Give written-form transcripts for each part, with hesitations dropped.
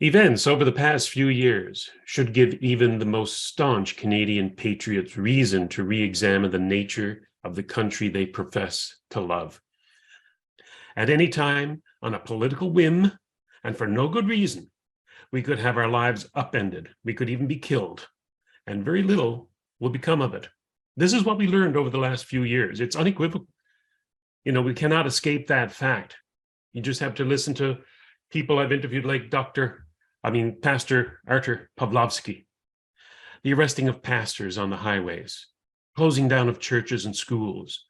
Events over the past few years should give even the most staunch Canadian patriots reason to re-examine the nature of the country they profess to love. At any time, on a political whim, and for no good reason, we could have our lives upended. We could even be killed, and very little will become of it. This is what we learned over the last few years. It's unequivocal. We cannot escape that fact. You just have to listen to people I've interviewed like Pastor Artur Pawlowski, the arresting of pastors on the highways, closing down of churches and schools,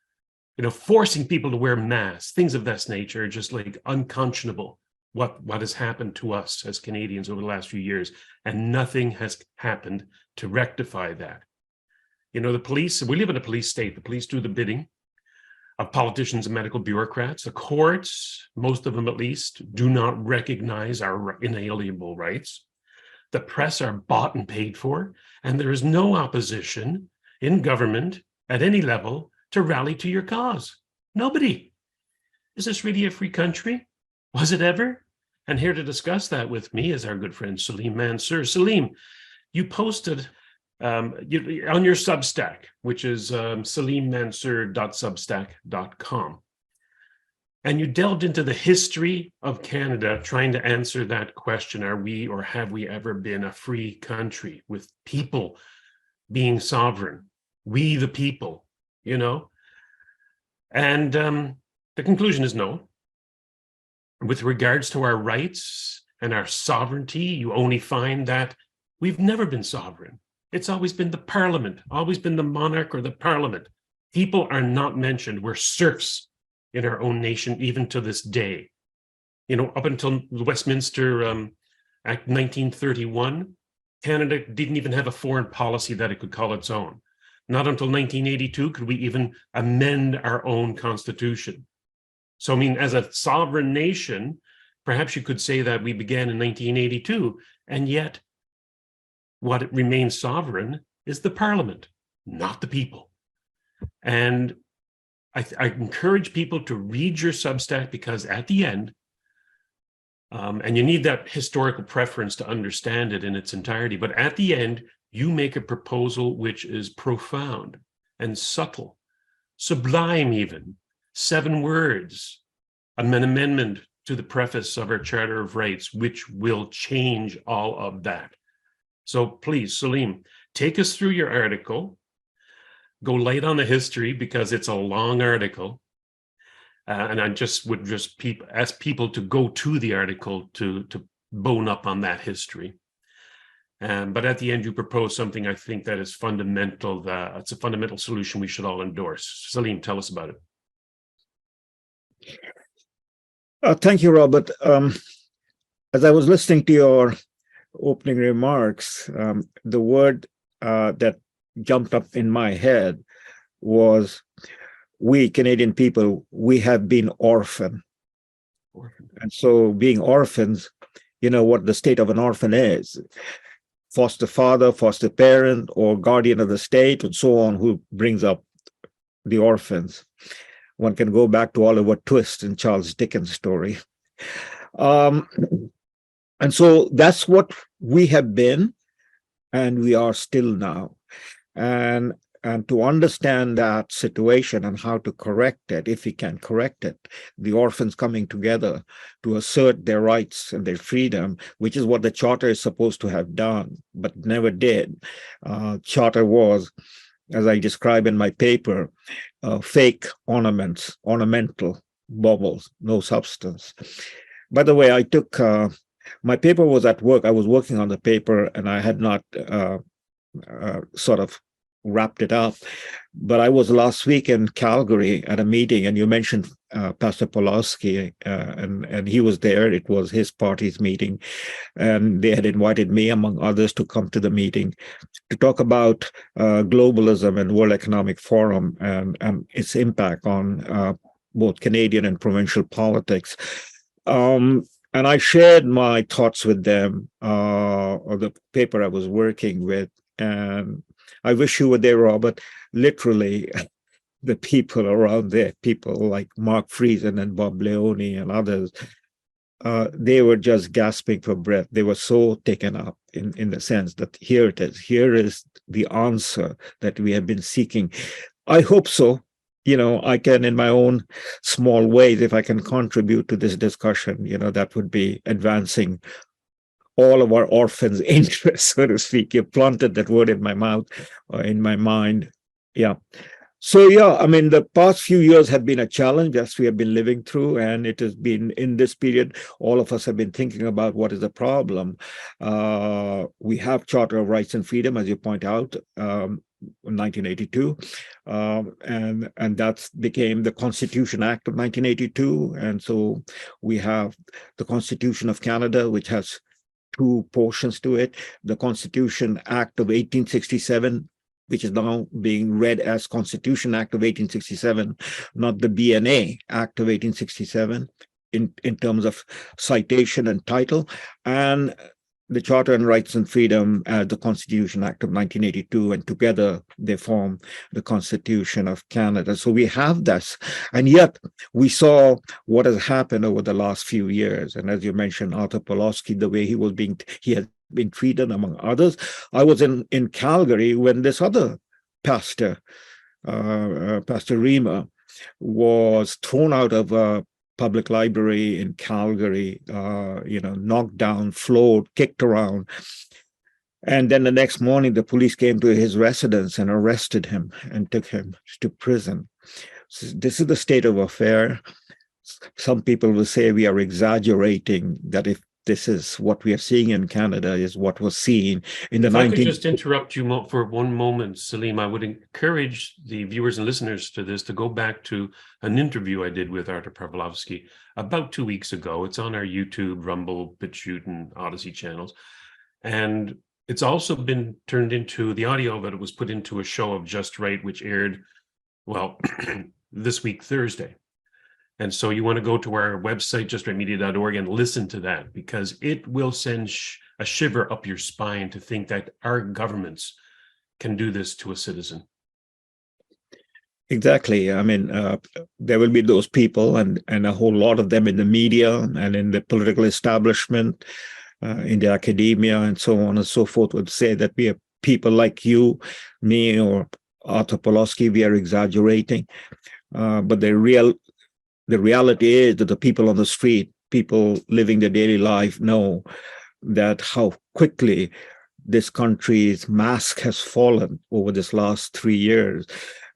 forcing people to wear masks, things of this nature are just like unconscionable. What has happened to us as Canadians over the last few years, and nothing has happened to rectify that. The police, we live in a police state. The police do the bidding of politicians and medical bureaucrats. The courts, most of them at least, do not recognize our inalienable rights. The press are bought and paid for, and there is no opposition in government at any level to rally to your cause. Nobody. Is this really a free country? Was it ever? And here to discuss that with me is our good friend Salim Mansur. Salim, you posted on your Substack, which is salimmansur.substack.com. And you delved into the history of Canada, trying to answer that question, are we or have we ever been a free country with people being sovereign? We the people, And the conclusion is no. With regards to our rights and our sovereignty, you only find that we've never been sovereign. It's always been the parliament, always been the monarch or the parliament. People are not mentioned. We're serfs in our own nation, even to this day. Up until the Westminster Act 1931, Canada didn't even have a foreign policy that it could call its own. Not until 1982 could we even amend our own constitution. So, as a sovereign nation, perhaps you could say that we began in 1982, and yet what remains sovereign is the parliament, not the people. And I encourage people to read your Substack, because at the end, and you need that historical preference to understand it in its entirety, but at the end, you make a proposal which is profound and subtle, sublime even, 7 words, an amendment to the preface of our Charter of Rights, which will change all of that. So please, Salim, take us through your article. Go light on the history, because it's a long article. And I would ask people to go to the article to bone up on that history. But at the end, you propose something I think that is fundamental. It's a fundamental solution we should all endorse. Salim, tell us about it. Thank you, Robert. As I was listening to your opening remarks, the word that jumped up in my head was, we Canadian people, we have been orphaned. And so being orphans, what the state of an orphan is. Foster father, foster parent, or guardian of the state, and so on, who brings up the orphans. One can go back to Oliver Twist and Charles Dickens' story. And so that's what we have been, and we are still now. And to understand that situation and how to correct it, if we can correct it, the orphans coming together to assert their rights and their freedom, which is what the Charter is supposed to have done, but never did. Charter was, as I describe in my paper, fake ornaments, ornamental baubles, no substance. By the way, I took, my paper was at work. I was working on the paper, and I had not sort of wrapped it up. But I was last week in Calgary at a meeting, and you mentioned Pastor Pawlowski, and he was there. It was his party's meeting, and they had invited me, among others, to come to the meeting to talk about globalism and World Economic Forum and its impact on both Canadian and provincial politics. And I shared my thoughts with them, or the paper I was working with, and I wish you were there, Robert. Literally, the people around there, people like Mark Friesen and Bob Leone and others, they were just gasping for breath. They were so taken up in the sense that here it is. Here is the answer that we have been seeking. I hope so. I can, in my own small ways, if I can contribute to this discussion, that would be advancing all of our orphans' interests, so to speak. You planted that word in my mouth, or in my mind. Yeah. So, yeah, I mean, the past few years have been a challenge as we have been living through, and it has been in this period, all of us have been thinking about what is the problem. We have Charter of Rights and Freedom, as you point out, 1982, and that became the Constitution Act of 1982. And so we have the Constitution of Canada, which has two portions to it: the Constitution Act of 1867, which is now being read as Constitution Act of 1867, not the BNA Act of 1867 in terms of citation and title, and the Charter on Rights and Freedom as the Constitution Act of 1982, and together they form the Constitution of Canada. So we have this, and yet we saw what has happened over the last few years. And as you mentioned, Arthur Pawlowski, the way he has been treated, among others. I was in Calgary when this other pastor, Pastor Rima, was thrown out of a public library in Calgary, knocked down, floored, kicked around. And then the next morning, the police came to his residence and arrested him and took him to prison. So this is the state of affair. Some people will say we are exaggerating, that if this is what we are seeing in Canada is what was seen in the 19th. If I could just interrupt you for one moment, Salim, I would encourage the viewers and listeners to this to go back to an interview I did with Arthur Pawlowski about 2 weeks ago. It's on our YouTube, Rumble, BitChute, and Odyssey channels. And it's also been turned into, the audio of it was put into a show of Just Right, which aired, well, this week, Thursday. And so you want to go to our website, justrightmedia.org, and listen to that, because it will send a shiver up your spine to think that our governments can do this to a citizen. Exactly. I mean, there will be those people, and a whole lot of them in the media and in the political establishment, in the academia, and so on and so forth, would say that we are people like you, me, or Arthur Pawlowski, we are exaggerating. But the reality is that the people on the street, people living their daily life, know that how quickly this country's mask has fallen over this last 3 years.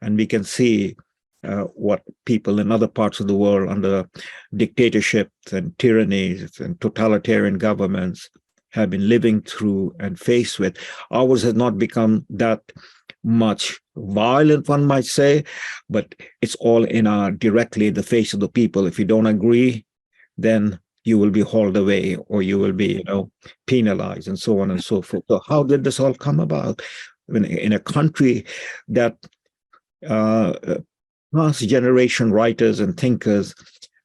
And we can see what people in other parts of the world under dictatorships and tyrannies and totalitarian governments have been living through and faced with. Ours has not become that much violent, one might say, but it's all directly in the face of the people. If you don't agree, then you will be hauled away, or you will be, penalized, and so on and so forth. So how did this all come about? In a country that past generation writers and thinkers,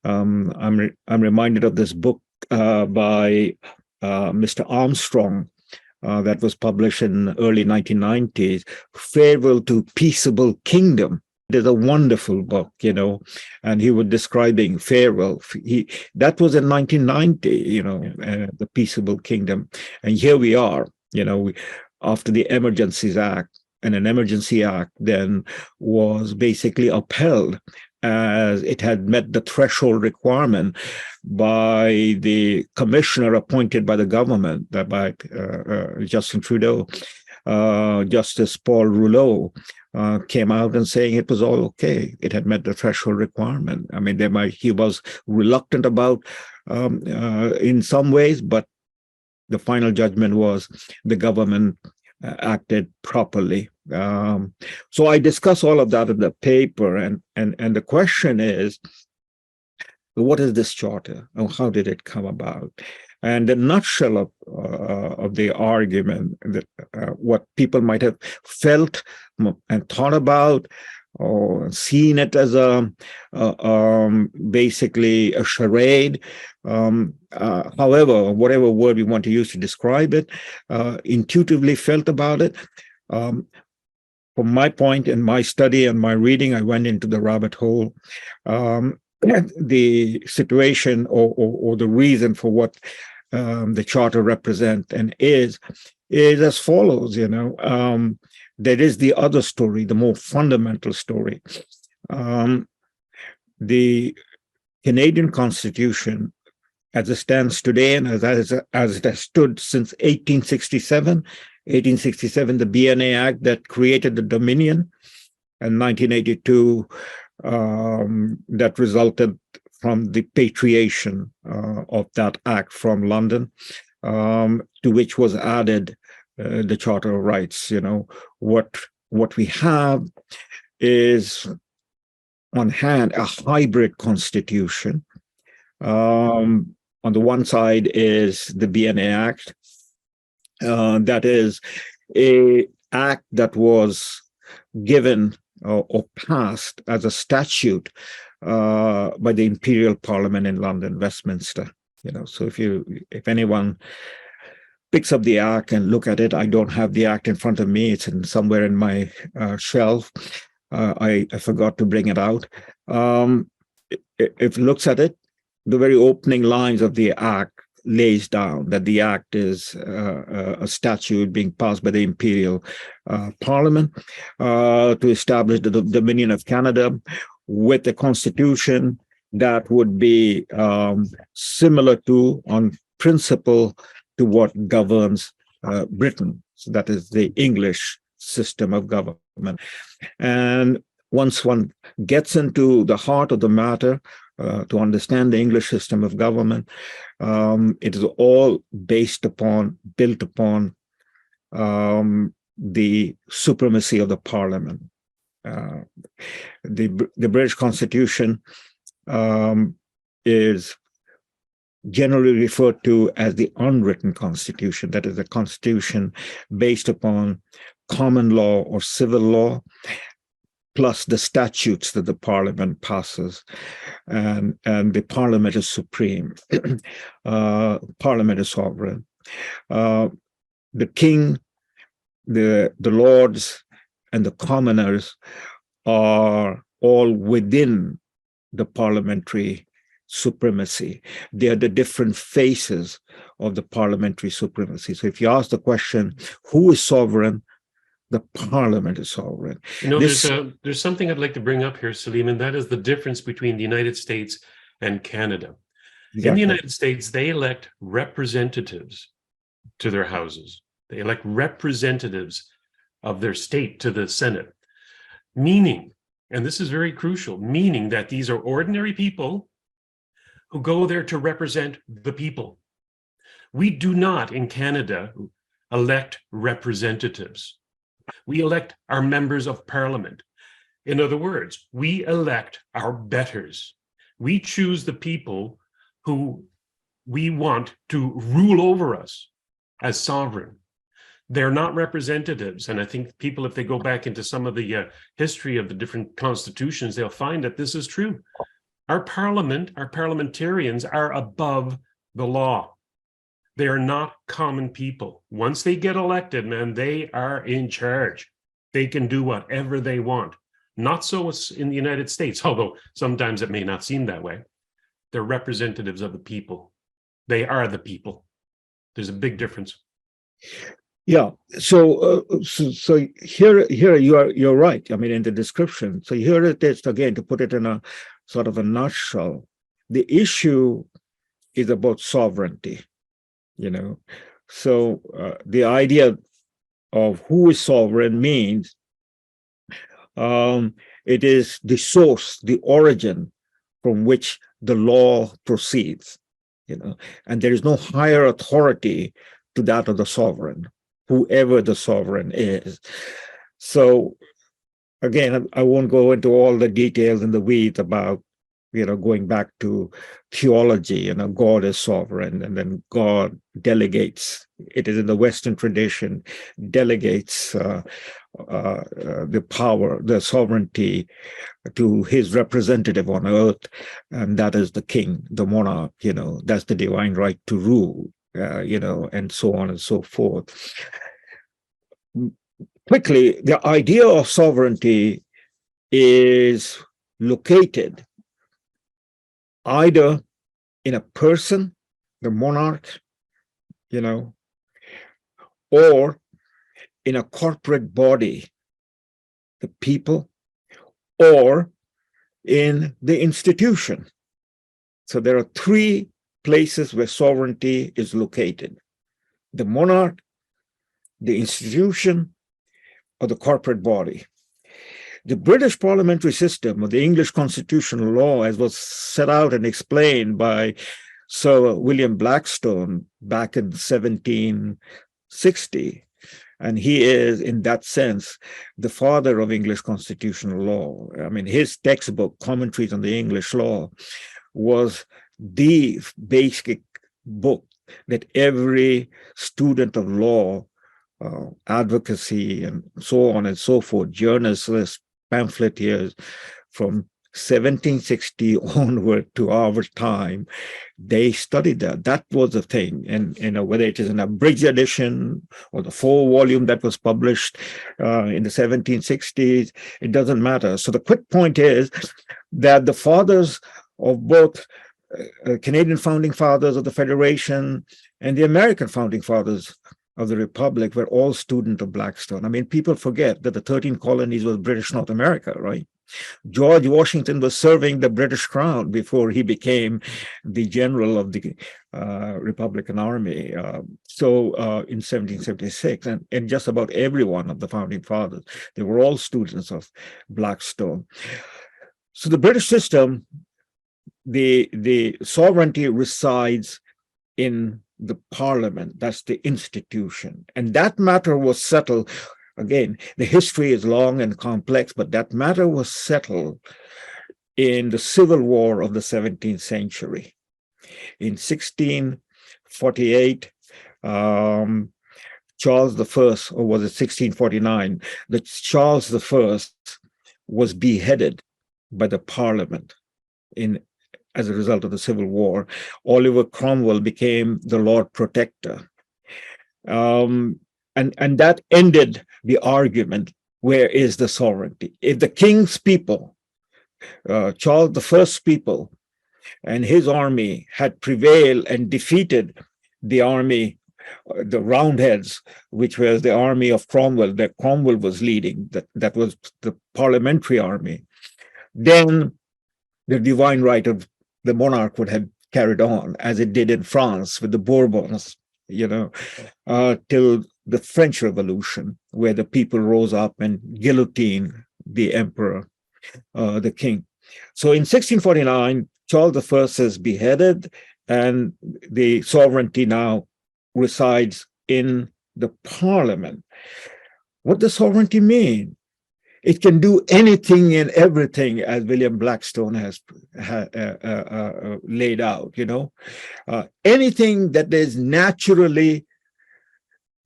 I'm reminded of this book by Mr. Armstrong, that was published in early 1990s, Farewell to Peaceable Kingdom. It is a wonderful book, and he was describing farewell. That was in 1990, the Peaceable Kingdom. And here we are, after the Emergencies Act, and an Emergency Act then was basically upheld as it had met the threshold requirement by the commissioner appointed by the government, by Justin Trudeau. Justice Paul Rouleau came out and saying it was all okay. It had met the threshold requirement. I mean, he was reluctant about in some ways, but the final judgment was the government acted properly. So I discuss all of that in the paper, and the question is, what is this charter, and how did it come about? And the nutshell of the argument, that what people might have felt and thought about, or seen it as basically a charade. However, whatever word we want to use to describe it, intuitively felt about it. From my point in my study and my reading, I went into the rabbit hole. the situation or the reason for what the charter represents and is as follows. There is the other story, the more fundamental story. The Canadian Constitution, as it stands today and as it has stood since 1867, the BNA Act that created the Dominion, and 1982 that resulted from the patriation of that act from London, to which was added the Charter of Rights. What we have is, on hand, a hybrid constitution. On the one side is the BNA Act, that is a act that was given or passed as a statute by the Imperial Parliament in London, Westminster. So if anyone picks up the act and look at it, I don't have the act in front of me; it's somewhere in my shelf. I forgot to bring it out. If it looks at it, the very opening lines of the act lays down that the act is a statute being passed by the Imperial Parliament to establish the Dominion of Canada with a constitution that would be similar to, on principle, to what governs Britain. So that is the English system of government. And once one gets into the heart of the matter, to understand the English system of government, it is all built upon the supremacy of the Parliament. The British Constitution is generally referred to as the unwritten Constitution. That is a constitution based upon common law or civil law, plus the statutes that the Parliament passes, and the Parliament is supreme. Parliament is sovereign. The King, the Lords, and the Commoners are all within the parliamentary supremacy. They are the different faces of the parliamentary supremacy. So if you ask the question, who is sovereign? The Parliament is sovereign. There's something I'd like to bring up here, Salim, and that is the difference between the United States and Canada. Exactly. In the United States, they elect representatives to their houses. They elect representatives of their state to the Senate, meaning, and this is very crucial, meaning that these are ordinary people who go there to represent the people. We do not, in Canada, elect representatives. We elect our members of parliament. In other words, we elect our betters. We choose the people who we want to rule over us as sovereign. They're not representatives. And I think people, if they go back into some of the history of the different constitutions, they'll find that this is true. Our parliament, our parliamentarians are above the law. They are not common people. Once they get elected, man, they are in charge. They can do whatever they want. Not so in the United States, although sometimes it may not seem that way. They're representatives of the people. They are the people. There's a big difference. Yeah. So here you're right. I mean, in the description. So here it is again, to put it in a sort of a nutshell. The issue is about sovereignty. So the idea of who is sovereign means it is the source, the origin from which the law proceeds, and there is no higher authority to that of the sovereign, whoever the sovereign is. So again, I won't go into all the details in the weeds about going back to theology, God is sovereign, and then God delegates. It is in the Western tradition, delegates the power, the sovereignty to his representative on earth, and that is the king, the monarch, that's the divine right to rule, and so on and so forth. Quickly, the idea of sovereignty is located either in a person, the monarch, you know, or in a corporate body, the people, or in the institution. So there are three places where sovereignty is located: the monarch, the institution, or the corporate body. The British parliamentary system, or the English constitutional law, as was set out and explained by Sir William Blackstone back in 1760, and he is, in that sense, the father of English constitutional law. I mean, his textbook, Commentaries on the English Law, was the basic book that every student of law, advocacy, and so on and so forth, journalists, pamphleteers, from 1760 onward to our time, they studied that. That was the thing. And whether it is an abridged edition or the 4-volume that was published in the 1760s, it doesn't matter. So the quick point is that the fathers of both Canadian founding fathers of the Federation and the American founding fathers of the Republic were all students of Blackstone. I mean, people forget that the 13 colonies was British North America, right? George Washington was serving the British crown before he became the general of the Republican Army. In 1776, and just about every one of the founding fathers, they were all students of Blackstone. So the British system, the sovereignty resides in the parliament. That's the institution. And that matter was settled. Again, the history is long and complex, but that matter was settled in the Civil War of the 17th century. In 1648, Charles I, or was it 1649, that Charles I was beheaded by the parliament as a result of the Civil War. Oliver Cromwell became the Lord Protector. And that ended the argument, where is the sovereignty? If the king's people, Charles I's people, and his army had prevailed and defeated the army, the Roundheads, which was the army of Cromwell, that Cromwell was leading, that was the parliamentary army, then the divine right of the monarch would have carried on, as it did in France with the Bourbons, till the French Revolution, where the people rose up and guillotined the emperor, the king. So in 1649, Charles I is beheaded, and the sovereignty now resides in the parliament. What does sovereignty mean? It can do anything and everything, as William Blackstone has laid out, anything that is naturally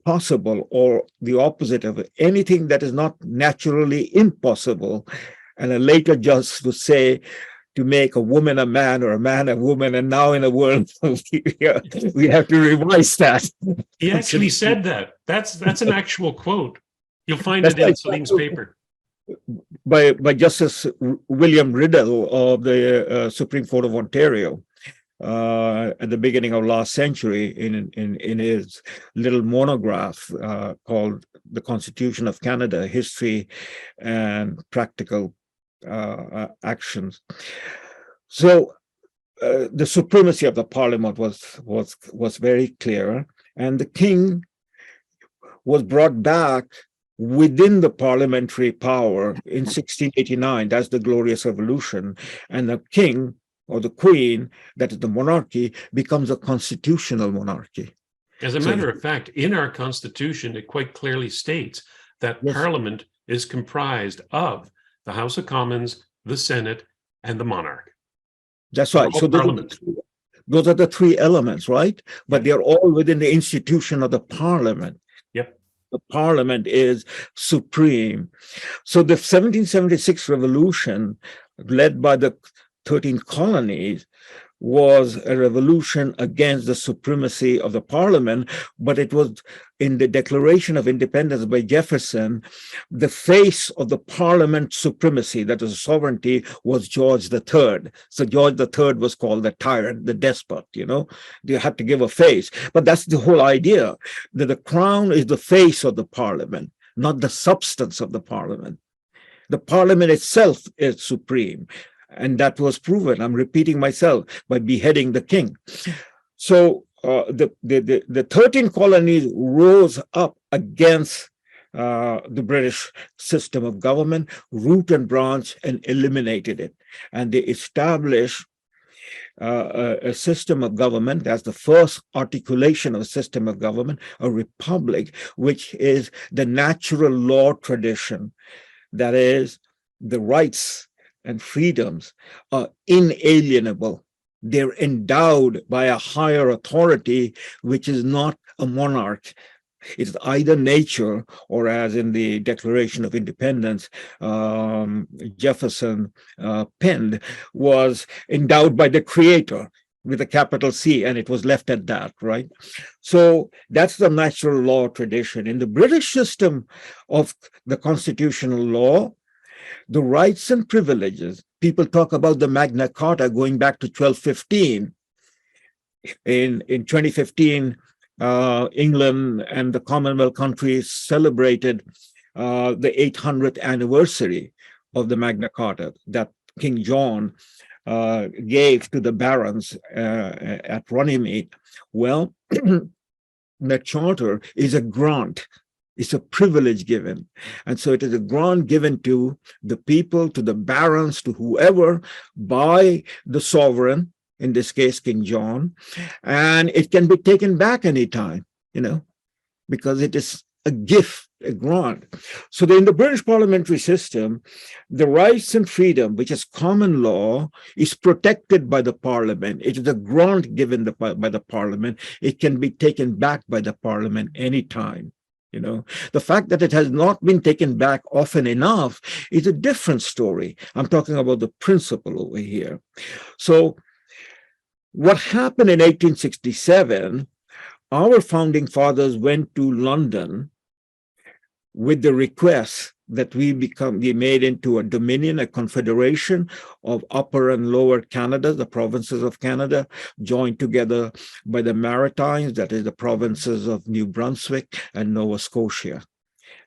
possible, or the opposite of it, anything that is not naturally impossible. And a later judge would say, to make a woman a man or a man a woman, and now in a world we have to revise that. He actually said that. That's an actual quote. You'll find it in Salim's paper. By Justice William Riddle of the Supreme Court of Ontario at the beginning of last century, in his little monograph called The Constitution of Canada, History and Practical Actions. So the supremacy of the parliament was very clear, and the king was brought back within the parliamentary power in 1689. That's the Glorious Revolution. And the king or the queen, that is the monarchy, becomes a constitutional monarchy. As a matter of fact, in our constitution, it quite clearly states that Parliament is comprised of the House of Commons, the Senate, and the monarch. That's right. So those are the three elements, right? But they're all within the institution of the parliament. Yep. The parliament is supreme. So the 1776 revolution, led by the 13 colonies, was a revolution against the supremacy of the parliament, but it was in the Declaration of Independence by Jefferson, the face of the parliament supremacy, that is sovereignty, was George III. So George III was called the tyrant, the despot, you know, they had to give a face. But that's the whole idea, that the crown is the face of the parliament, not the substance of the parliament. The parliament itself is supreme. And that was proven, I'm repeating myself, by beheading the king. So the 13 colonies rose up against the British system of government, root and branch, and eliminated it. And they established a system of government. That's the first articulation of a system of government, a republic, which is the natural law tradition. That is, the rights and freedoms are inalienable. They're endowed by a higher authority, which is not a monarch. It's either nature, or as in the Declaration of Independence, Jefferson penned, was endowed by the creator with a capital C, and it was left at that, right? So that's the natural law tradition. In the British system of the constitutional law, the rights and privileges, people talk about the Magna Carta going back to 1215. In 2015, England and the Commonwealth countries celebrated the 800th anniversary of the Magna Carta that King John gave to the barons at Runnymede. Well, the charter is a grant. It's a privilege given. And so it is a grant given to the people, to the barons, to whoever, by the sovereign, in this case, King John. And it can be taken back anytime, you know, because it is a gift, a grant. So in the British parliamentary system, the rights and freedom, which is common law, is protected by the parliament. It is a grant given by the parliament. It can be taken back by the parliament anytime. You know, the fact that it has not been taken back often enough is a different story. I'm talking about the principle over here. So what happened in 1867, our founding fathers went to London with the request that we be made into a dominion, a confederation of Upper and Lower Canada, the provinces of Canada, joined together by the Maritimes, that is the provinces of New Brunswick and Nova Scotia,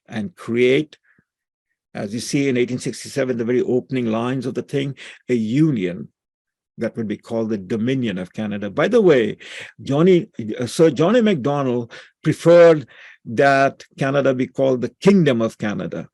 and create, as you see in 1867, the very opening lines of the thing, a union that would be called the Dominion of Canada. By the way, Sir Johnny Macdonald preferred that Canada be called the Kingdom of Canada.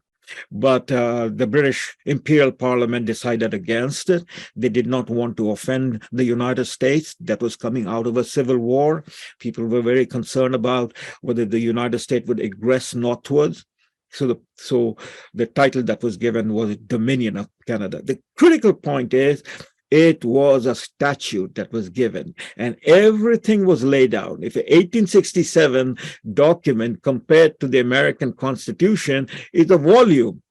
But the British Imperial Parliament decided against it. They did not want to offend the United States that was coming out of a civil war. People were very concerned about whether the United States would aggress northwards. So the title that was given was Dominion of Canada. The critical point is, it was a statute that was given, and everything was laid out. If an 1867 document compared to the American Constitution is a volume,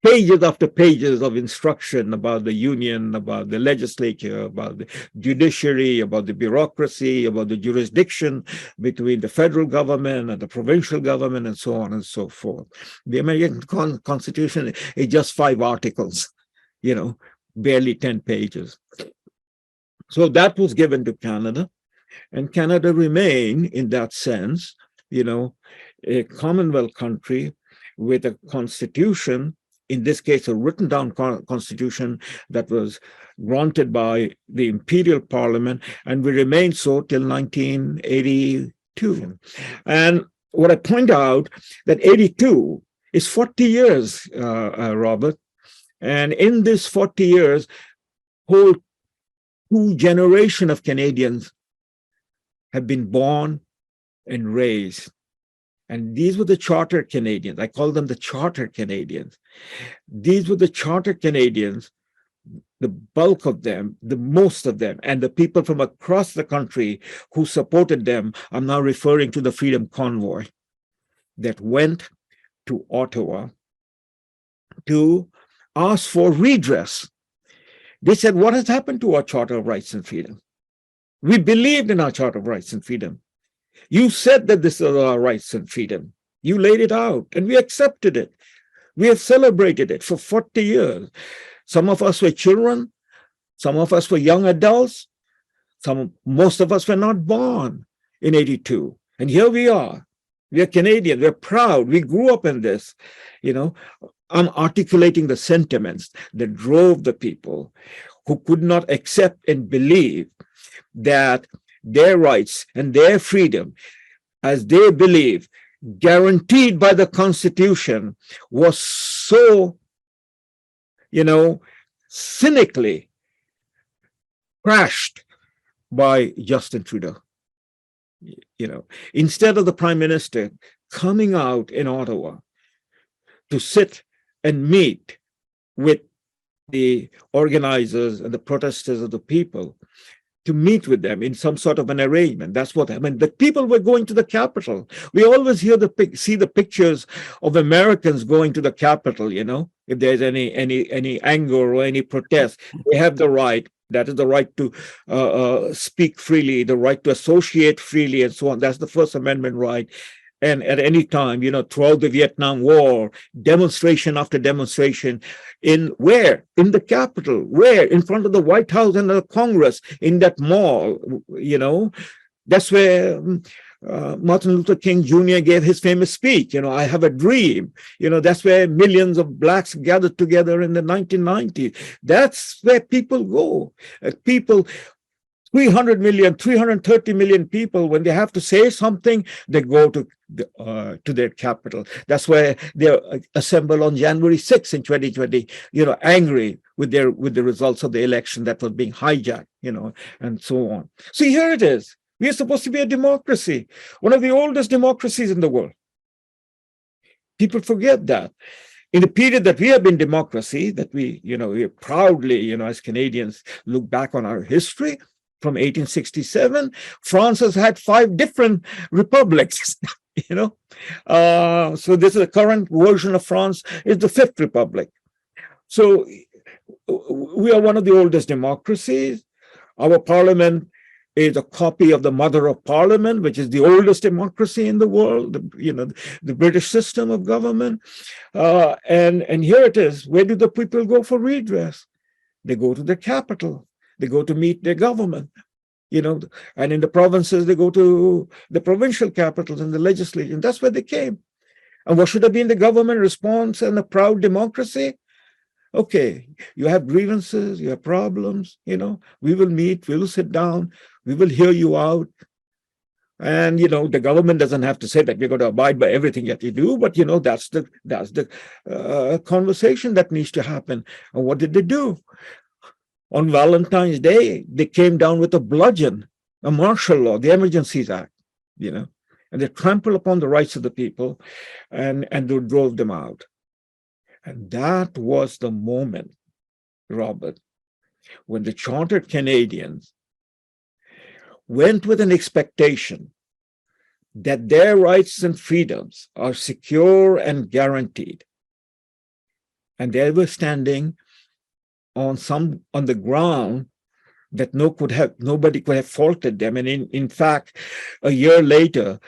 pages after pages of instruction about the union, about the legislature, about the judiciary, about the bureaucracy, about the jurisdiction between the federal government and the provincial government, and so on and so forth. The American Constitution is just 5 articles, you know, barely 10 pages. So that was given to Canada, and Canada remained, in that sense, you know, a Commonwealth country with a constitution, in this case, a written down constitution that was granted by the Imperial Parliament, and we remained so till 1982. And what I point out, that 82 is 40 years, Robert. And in this 40 years, whole 2 generations of Canadians have been born and raised. And these were the Charter Canadians. I call them the Charter Canadians. These were the Charter Canadians, the bulk of them, the most of them, and the people from across the country who supported them. I'm now referring to the Freedom Convoy that went to Ottawa to ask for redress. They said, what has happened to our Charter of Rights and Freedom? We believed in our Charter of Rights and Freedom. You said that this is our rights and freedom. You laid it out, and we accepted it. We have celebrated it for 40 years. Some of us were children. Some of us were young adults. Most of us were not born in 82. And here we are. We are Canadian. We're proud. We grew up in this. I'm articulating the sentiments that drove the people who could not accept and believe that their rights and their freedom, as they believe, guaranteed by the Constitution, was so, cynically crashed by Justin Trudeau. Instead of the Prime Minister coming out in Ottawa to sit and meet with the organizers and the protesters of the people, to meet with them in some sort of an arrangement. That's what happened. The people were going to the Capitol. We always see the pictures of Americans going to the Capitol, if there's any anger or any protest, they have the right. That is the right to speak freely, the right to associate freely, and so on. That's the First Amendment right. And at any time, throughout the Vietnam War, demonstration after demonstration, in the Capitol, in front of the White House and the Congress, in that mall, that's where Martin Luther King Jr. gave his famous speech, I have a dream. That's where millions of blacks gathered together in the 1990s. That's where people go. People 300 million, 330 million people, when they have to say something, they go to their capital. That's where they assemble on January 6th in 2020, angry with the results of the election that was being hijacked, and so on. See, here it is. We are supposed to be a democracy, one of the oldest democracies in the world. People forget that. In the period that we have been democracy, that we proudly, as Canadians, look back on our history, from 1867, France has had 5 different republics, So this is the current version of France, is the 5th republic. So we are one of the oldest democracies. Our parliament is a copy of the mother of parliament, which is the oldest democracy in the world, the British system of government. And here it is. Where do the people go for redress? They go to the capital. They go to meet their government, and in the provinces, they go to the provincial capitals and the legislature. And that's where they came. And what should have been the government response in a proud democracy? Okay, you have grievances, you have problems, we will meet, we will sit down, we will hear you out. And, the government doesn't have to say that we're going to abide by everything that you do, but, that's the conversation that needs to happen. And what did they do? On Valentine's Day, they came down with a bludgeon, a martial law, the Emergencies Act, and they trampled upon the rights of the people and they drove them out. And that was the moment, Robert, when the chartered Canadians went with an expectation that their rights and freedoms are secure and guaranteed. And they were standing on the ground that nobody could have faulted them. And in fact, a year later,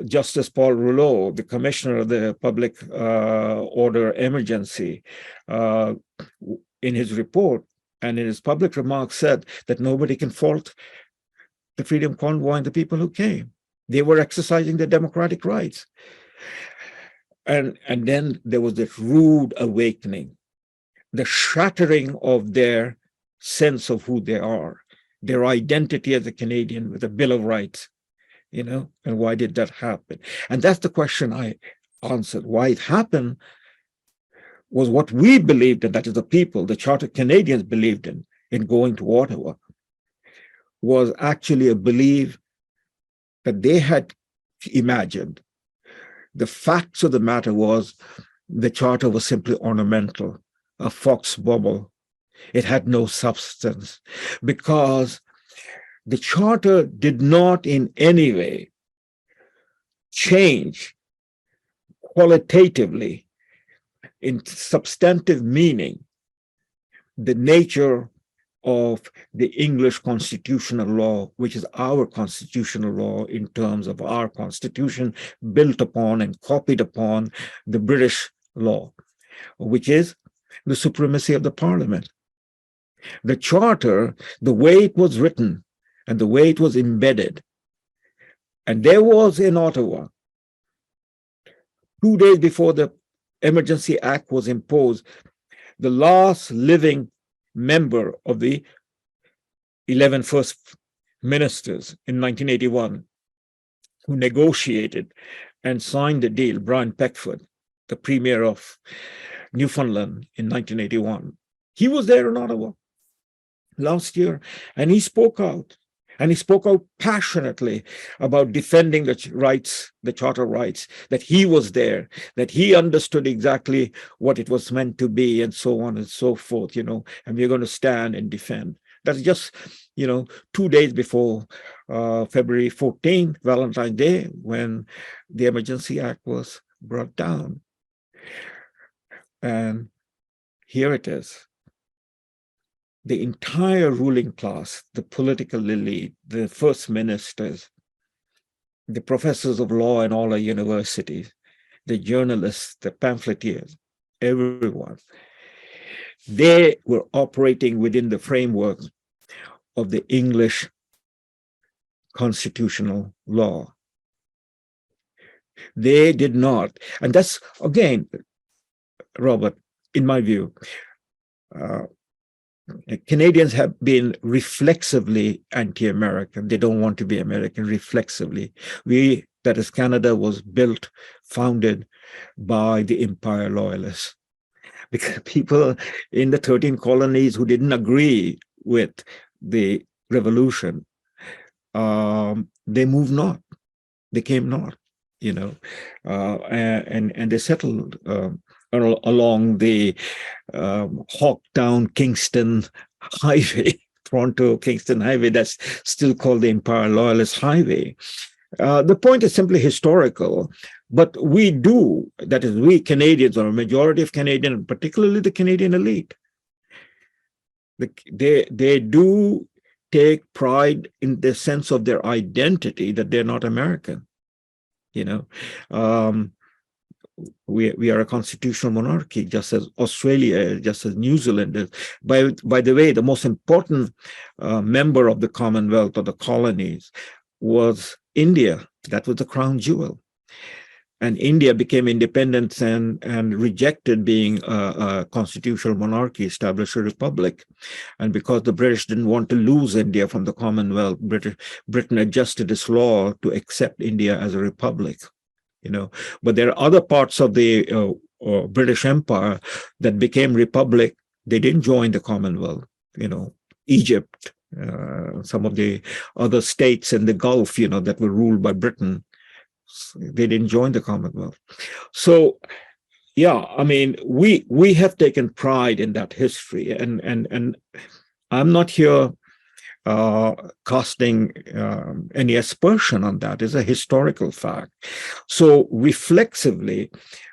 Justice Paul Rouleau, the commissioner of the Public Order Emergency, in his report and in his public remarks said that nobody can fault the Freedom Convoy and the people who came. They were exercising their democratic rights. And then there was this rude awakening, the shattering of their sense of who they are, their identity as a Canadian with a Bill of Rights, and why did that happen? And that's the question I answered. Why it happened was what we believed in, that is the people, the Chartered Canadians believed in going to Ottawa, was actually a belief that they had imagined. The facts of the matter was the Charter was simply ornamental, a fox bubble. It had no substance because the Charter did not in any way change qualitatively in substantive meaning the nature of the English constitutional law, which is our constitutional law in terms of our constitution, built upon and copied upon the British law, which is the supremacy of the parliament. The charter, the way it was written and the way it was embedded, and there was in Ottawa, 2 days before the Emergency Act was imposed, the last living member of the 11 first ministers in 1981 who negotiated and signed the deal, Brian Peckford, the premier of Newfoundland in 1981. He was there in Ottawa last year, and he spoke out. And he spoke out passionately about defending the rights, the charter rights, that he was there, that he understood exactly what it was meant to be, and so on and so forth, and we're going to stand and defend. That's just, 2 days before February 14th, Valentine's Day, when the Emergency Act was brought down. And here it is. The entire ruling class, the political elite, the first ministers, the professors of law in all our universities, the journalists, the pamphleteers, everyone, they were operating within the framework of the English constitutional law. They did not, and that's, again, Robert, in my view, Canadians have been reflexively anti-American. They don't want to be American reflexively. That is, Canada was built, founded by the Empire loyalists. Because people in the 13 colonies who didn't agree with the revolution, they moved north. They came north, and they settled along the Hawktown-Kingston highway, Toronto-Kingston highway, that's still called the Empire Loyalist Highway. The point is simply historical, but we do, that is, we Canadians, or a majority of Canadians, particularly the Canadian elite, they do take pride in the sense of their identity that they're not American, We are a constitutional monarchy, just as Australia is, just as New Zealand is. By the way, the most important member of the Commonwealth or the colonies was India. That was the crown jewel. And India became independent and rejected being a constitutional monarchy, established a republic. And because the British didn't want to lose India from the Commonwealth, Britain adjusted its law to accept India as a republic. But there are other parts of the British Empire that became republic. They didn't join the Commonwealth. Egypt, some of the other states in the Gulf, that were ruled by Britain, they didn't join the Commonwealth. So, yeah, I mean, we have taken pride in that history, and I'm not here casting any aspersion on that. Is a historical fact. So reflexively,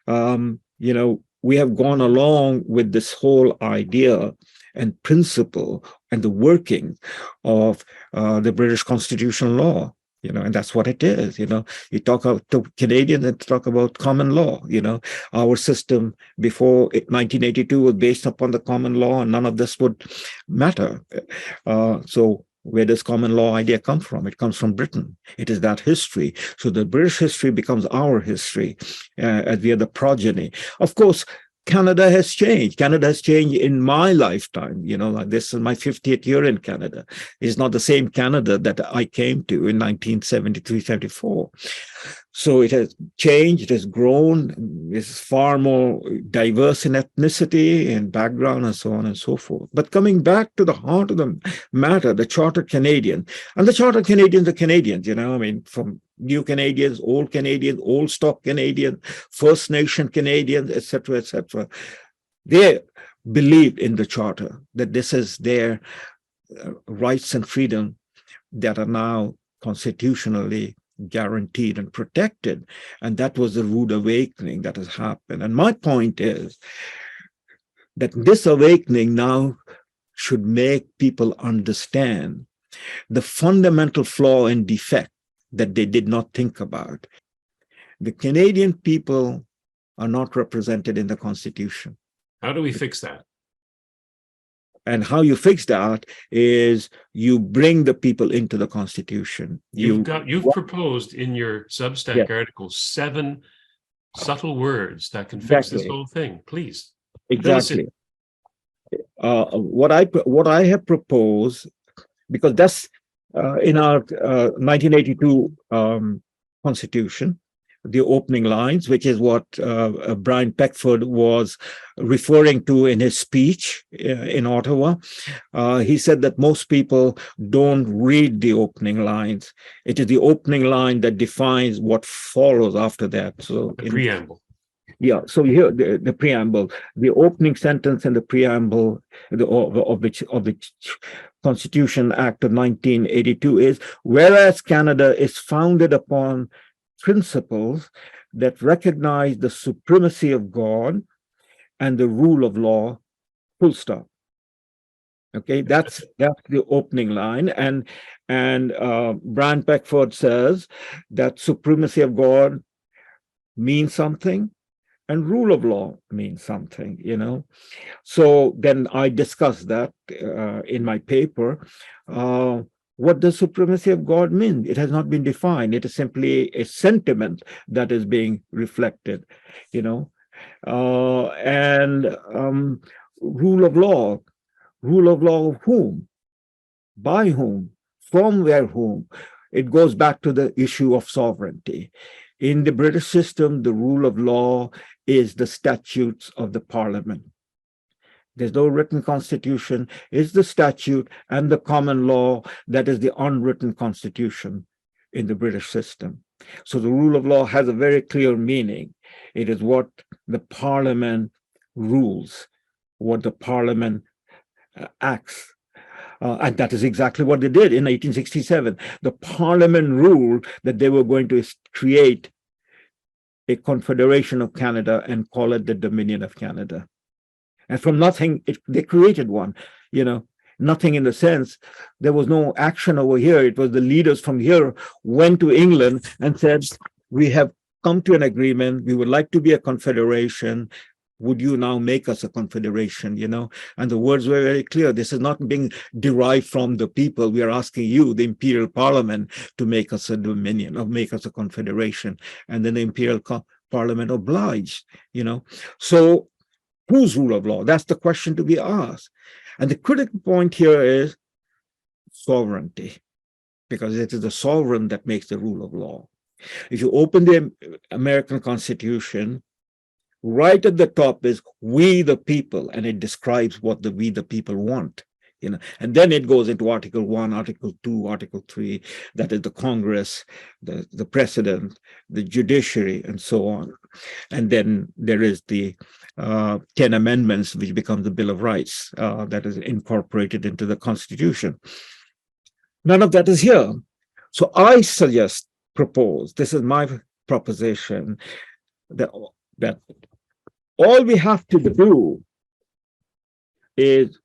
we have gone along with this whole idea and principle and the working of the British constitutional law. And that's what it is. You talk to Canadians and talk about common law. Our system before 1982 was based upon the common law, and none of this would matter. So where does common law idea come from? It comes from Britain. It is that history. So the British history becomes our history, as we are the progeny. Of course, Canada has changed. Canada has changed in my lifetime. Like this is my 50th year in Canada. It's not the same Canada that I came to in 1973, 74. So it has changed, it has grown, it's far more diverse in ethnicity and background and so on and so forth. But coming back to the heart of the matter, the Charter Canadian, and the Charter Canadians are Canadians, from New Canadians, Old Stock Canadians, First Nation Canadians, etc., etc. They believe in the Charter, that this is their rights and freedom that are now constitutionally guaranteed and protected. And that was the rude awakening that has happened. And my point is that this awakening now should make people understand the fundamental flaw and defect that they did not think about. The Canadian people are not represented in the Constitution. How do we fix that? And how you fix that is you bring the people into the Constitution. You've proposed in your Substack article 7 subtle words that can fix this whole thing. Please. Exactly. What I have proposed, because that's in our 1982 Constitution, the opening lines, which is what Brian Peckford was referring to in his speech in Ottawa. He said that most people don't read the opening lines. It is the opening line that defines what follows after that. So the preamble. Yeah, so here the preamble, the opening sentence in the preamble of the Constitution Act of 1982 is, whereas Canada is founded upon principles that recognize the supremacy of God and the rule of law, full stop. Okay, that's the opening line. And Brian Peckford says that supremacy of God means something and rule of law means something, you know. So then I discussed that in my paper. What does supremacy of God mean? It has not been defined. It is simply a sentiment that is being reflected, you know. Rule of law of whom? By whom? From where whom? It goes back to the issue of sovereignty. In the British system, the rule of law is the statutes of the Parliament. There's no written constitution. It's the statute and the common law that is the unwritten constitution in the British system. So the rule of law has a very clear meaning. It is what the Parliament rules, what the Parliament acts. And that is exactly what they did in 1867. The Parliament ruled that they were going to create a Confederation of Canada and call it the Dominion of Canada. And from nothing, they created one, you know, nothing in the sense, there was no action over here. It was the leaders from here went to England and said, we have come to an agreement. We would like to be a confederation. Would you now make us a confederation, you know? And the words were very clear. This is not being derived from the people. We are asking you, the Imperial Parliament, to make us a dominion or make us a confederation. And then the Imperial Parliament obliged, you know? So whose rule of law? That's the question to be asked. And the critical point here is sovereignty, because it is the sovereign that makes the rule of law. If you open the American Constitution, right at the top is we the people, and it describes what we the people want, you know. And then it goes into Article 1, Article 2, Article 3, that is the Congress, the President, the judiciary, and so on. And then there is the 10 amendments, which become the Bill of Rights, that is incorporated into the Constitution. None of that is here. So I propose, this is my proposition, that all we have to do is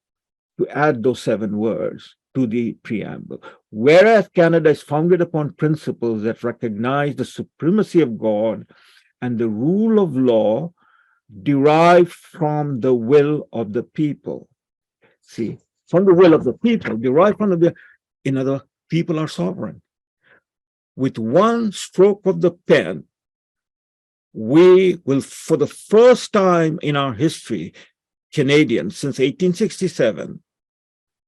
to add those 7 words to the preamble. Whereas Canada is founded upon principles that recognize the supremacy of God and the rule of law derived from the will of the people. See, from the will of the people, derived from the will. In other, people are sovereign. With one stroke of the pen, we will, for the first time in our history, Canadians, since 1867,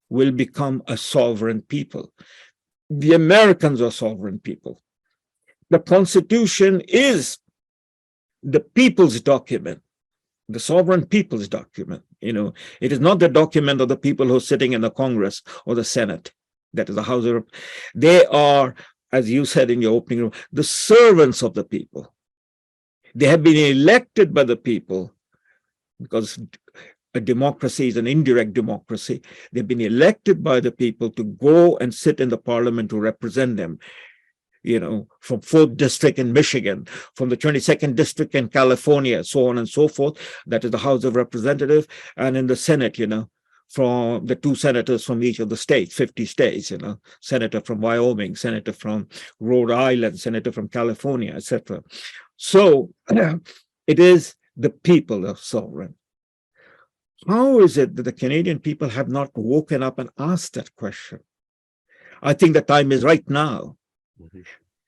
will become a sovereign people. The Americans are sovereign people. The Constitution is the people's document, the sovereign people's document. You know, it is not the document of the people who are sitting in the Congress or the Senate, that is the House of. They are, as you said in your opening room, the servants of the people. They have been elected by the people, because a democracy is an indirect democracy. They've been elected by the people to go and sit in the Parliament to represent them. You know, from 4th District in Michigan, from the 22nd District in California, so on and so forth. That is the House of Representatives. And in the Senate, you know, from the two senators from each of the states, 50 states, senator from Wyoming, senator from Rhode Island, senator from California, etc. So it is the people of sovereign. How is it that the Canadian people have not woken up and asked that question? I think the time is right now. Mm-hmm.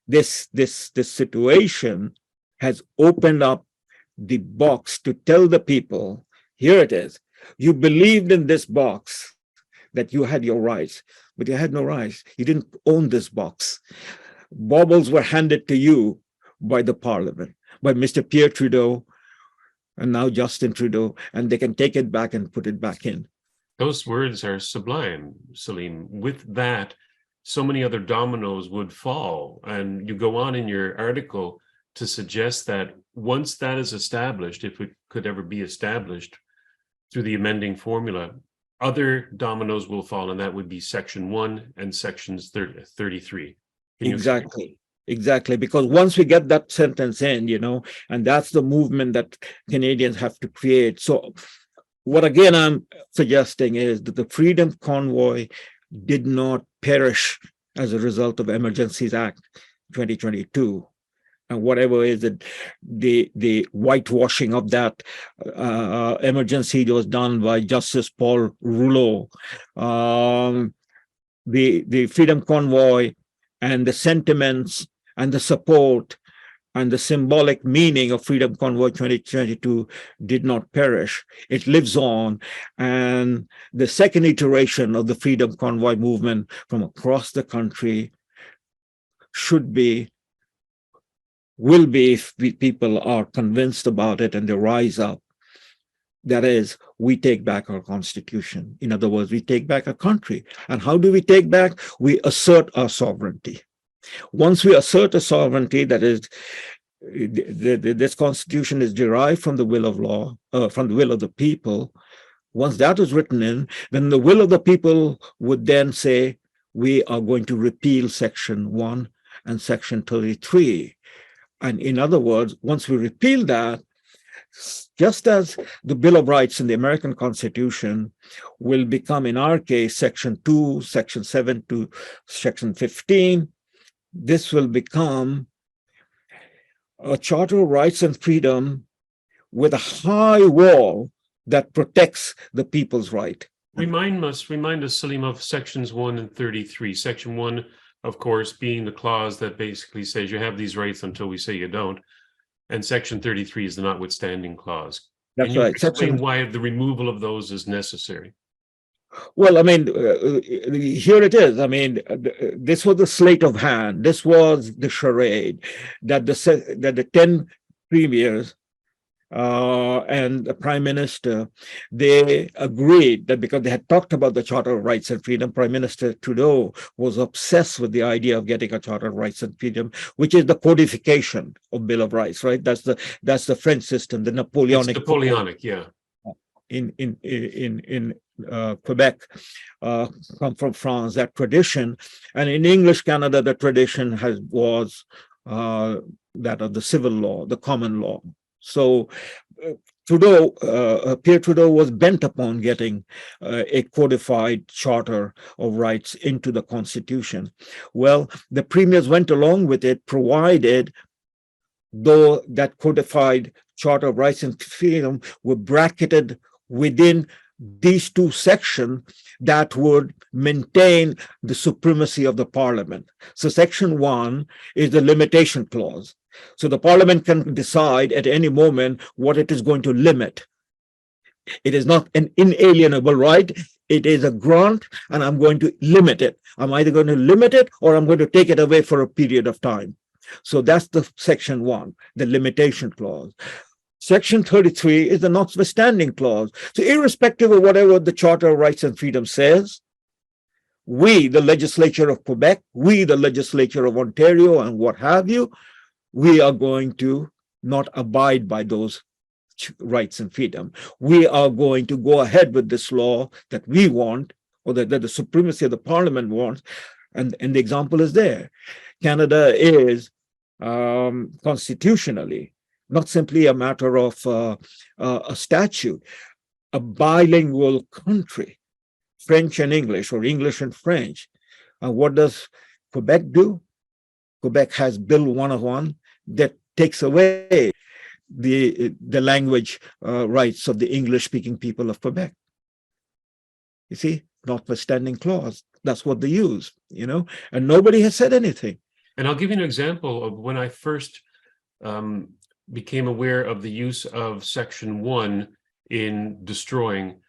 This situation has opened up the box to tell the people, here it is. You believed in this box that you had your rights, but you had no rights. You didn't own this box. Baubles were handed to you by the parliament, by Mr. Pierre Trudeau, and now Justin Trudeau, and they can take it back and put it back in. Those words are sublime, Salim. With that, so many other dominoes would fall. And you go on in your article to suggest that once that is established, if it could ever be established through the amending formula, other dominoes will fall, and that would be Section 1 and Sections 33. Exactly. Because once we get that sentence in, and that's the movement that Canadians have to create. So what again I'm suggesting is that the Freedom Convoy did not perish as a result of Emergencies Act 2022. And whatever is it, the whitewashing of that emergency was done by Justice Paul Rouleau. The Freedom Convoy and the sentiments and the support and the symbolic meaning of Freedom Convoy 2022 did not perish. It lives on. And the second iteration of the Freedom Convoy movement from across the country will be, if people are convinced about it and they rise up. That is, we take back our constitution. In other words, we take back our country. And how do we take back? We assert our sovereignty. Once we assert a sovereignty, that is, this constitution is derived from the will of law, from the will of the people. Once that is written in, then the will of the people would then say, we are going to repeal Section 1 and Section 33. And in other words, once we repeal that, just as the Bill of Rights in the American Constitution will become, in our case, Section 2, Section 7 to Section 15, this will become a Charter of Rights and Freedom with a high wall that protects the people's right. Remind us, Salim, of Sections 1 and 33. Section 1, of course, being the clause that basically says you have these rights until we say you don't. And Section 33 is the notwithstanding clause. That's Can you right. explain why the removal of those is necessary? Well, I mean, here it is. I mean, this was the sleight of hand. This was the charade that the 10 premiers and the prime minister, they agreed that because they had talked about the Charter of Rights and Freedom, Prime Minister Trudeau was obsessed with the idea of getting a Charter of Rights and Freedom, which is the codification of Bill of Rights, right? That's the French system, the Napoleonic. It's Napoleonic, yeah. In Quebec, come from France, that tradition, and in English Canada, the tradition was that of the civil law, the common law. So Pierre Trudeau was bent upon getting a codified Charter of Rights into the Constitution. Well, the premiers went along with it, provided though that codified Charter of Rights and Freedom were bracketed within these two sections that would maintain the supremacy of the Parliament. So Section 1 is the limitation clause. So the Parliament can decide at any moment what it is going to limit. It is not an inalienable right. It is a grant, and I'm going to limit it. I'm either going to limit it or I'm going to take it away for a period of time. So that's the Section 1, the limitation clause. Section 33 is the notwithstanding clause. So irrespective of whatever the Charter of Rights and Freedom says, we, the legislature of Quebec, we, the legislature of Ontario, and what have you, we are going to not abide by those rights and freedom. We are going to go ahead with this law that we want, or that the supremacy of the Parliament wants, and the example is there. Canada is constitutionally not simply a matter of a statute, a bilingual country. French and English or English and French. And what does Quebec do? Quebec has Bill 101 that takes away the language rights of the English-speaking people of Quebec. You see, notwithstanding clause, that's what they use, and nobody has said anything. And I'll give you an example of when I first became aware of the use of Section 1 in destroying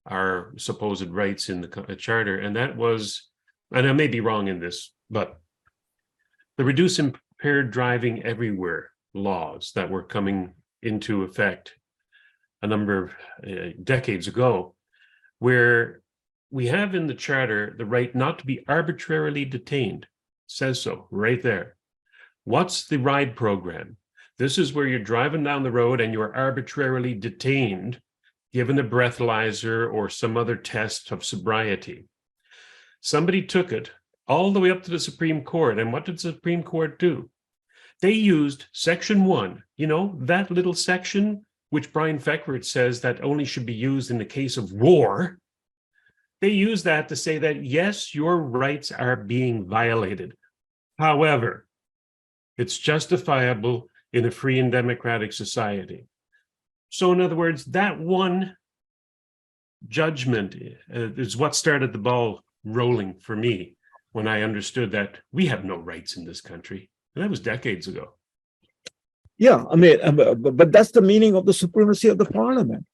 our supposed rights in the Charter. And that was, and I may be wrong in this, but the reduce impaired driving everywhere laws that were coming into effect a number of decades ago, where we have in the Charter the right not to be arbitrarily detained. It says so right there. What's the ride program? This is where you're driving down the road and you're arbitrarily detained, given a breathalyzer or some other test of sobriety. Somebody took it all the way up to the Supreme Court. And what did the Supreme Court do? They used Section 1, that little section, which Brian Feckford says that only should be used in the case of war. They use that to say that, yes, your rights are being violated. However, it's justifiable in a free and democratic society. So in other words, that one judgment is what started the ball rolling for me when I understood that we have no rights in this country. And that was decades ago. Yeah, but that's the meaning of the supremacy of the parliament.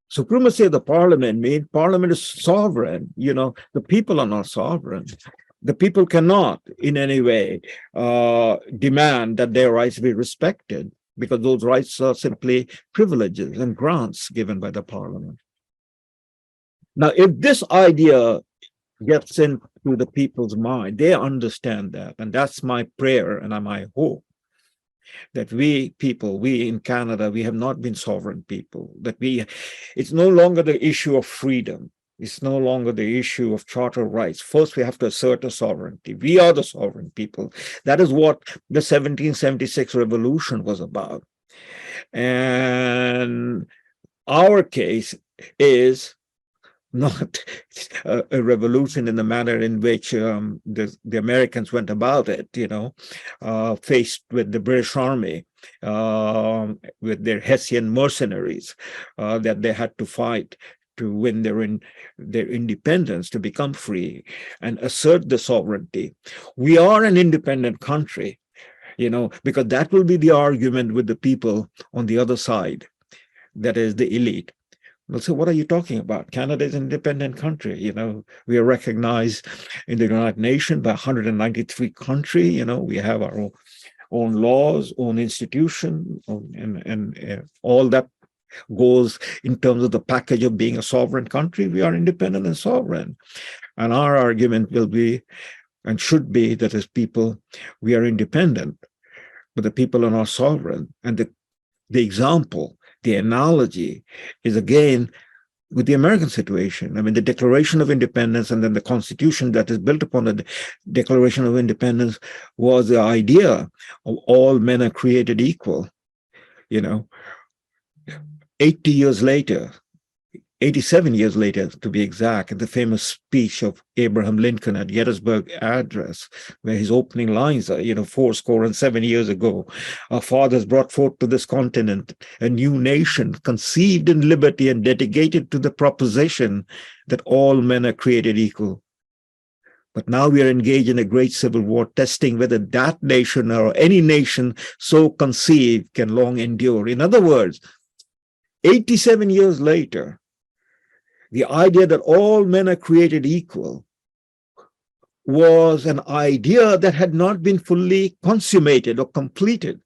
Supremacy of the parliament means parliament is sovereign. The people are not sovereign. The people cannot in any way demand that their rights be respected, because those rights are simply privileges and grants given by the parliament. Now, if this idea gets into the people's mind, they understand that. And that's my prayer and my hope, that we in Canada, we have not been sovereign people, that it's no longer the issue of freedom. It's no longer the issue of charter rights. First, we have to assert a sovereignty. We are the sovereign people. That is what the 1776 revolution was about. And our case is not a revolution in the manner in which the Americans went about it, faced with the British Army, with their Hessian mercenaries that they had to fight to win their independence, to become free and assert the sovereignty. We are an independent country, because that will be the argument with the people on the other side, that is the elite. They'll say, what are you talking about? Canada is an independent country. We are recognized in the United Nations by 193 countries. We have our own laws, own institution, and all that goes in terms of the package of being a sovereign country. We are independent and sovereign. And our argument will be, and should be, that as people, we are independent, but the people are not sovereign. And the example, the analogy is again with the American situation. The Declaration of Independence and then the Constitution that is built upon the Declaration of Independence was the idea of all men are created equal. 80 years later, 87 years later, to be exact, in the famous speech of Abraham Lincoln at Gettysburg Address, where his opening lines are, 7 years ago, our fathers brought forth to this continent a new nation conceived in liberty and dedicated to the proposition that all men are created equal. But now we are engaged in a great civil war, testing whether that nation or any nation so conceived can long endure. In other words, 87 years later, the idea that all men are created equal was an idea that had not been fully consummated or completed.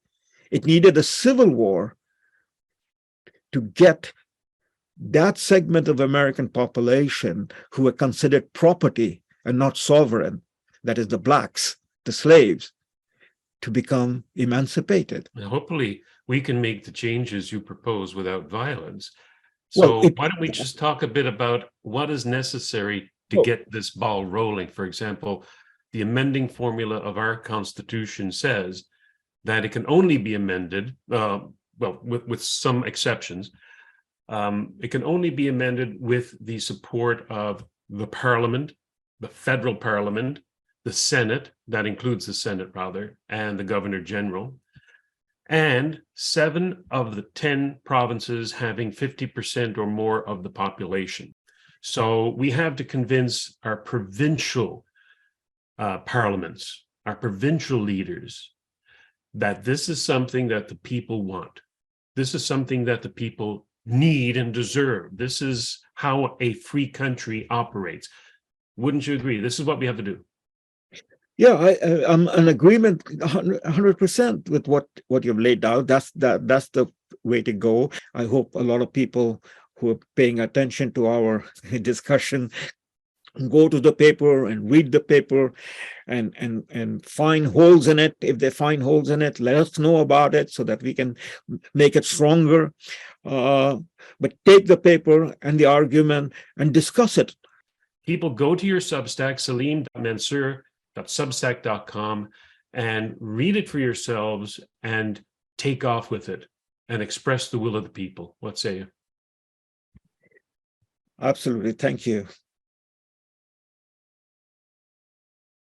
It needed a civil war to get that segment of American population who were considered property and not sovereign, that is the blacks, the slaves, to become emancipated. Hopefully, we can make the changes you propose without violence. So why don't we just talk a bit about what is necessary to get this ball rolling? For example, the amending formula of our Constitution says that it can only be amended, with some exceptions, it can only be amended with the support of the Parliament, the federal Parliament, the Senate, that includes the Senate rather, and the Governor General, and 7 of the 10 provinces having 50% or more of the population. So we have to convince our provincial parliaments, our provincial leaders, that this is something that the people want. This is something that the people need and deserve. This is how a free country operates. Wouldn't you agree? This is what we have to do. Yeah, I'm in agreement 100% with what you've laid out. That's the way to go. I hope a lot of people who are paying attention to our discussion go to the paper and read the paper and find holes in it. If they find holes in it, let us know about it so that we can make it stronger. But take the paper and the argument and discuss it. People, go to your Substack, salim.mansur.substack.com, and read it for yourselves and take off with it and express the will of the people. What say you? Absolutely. Thank you.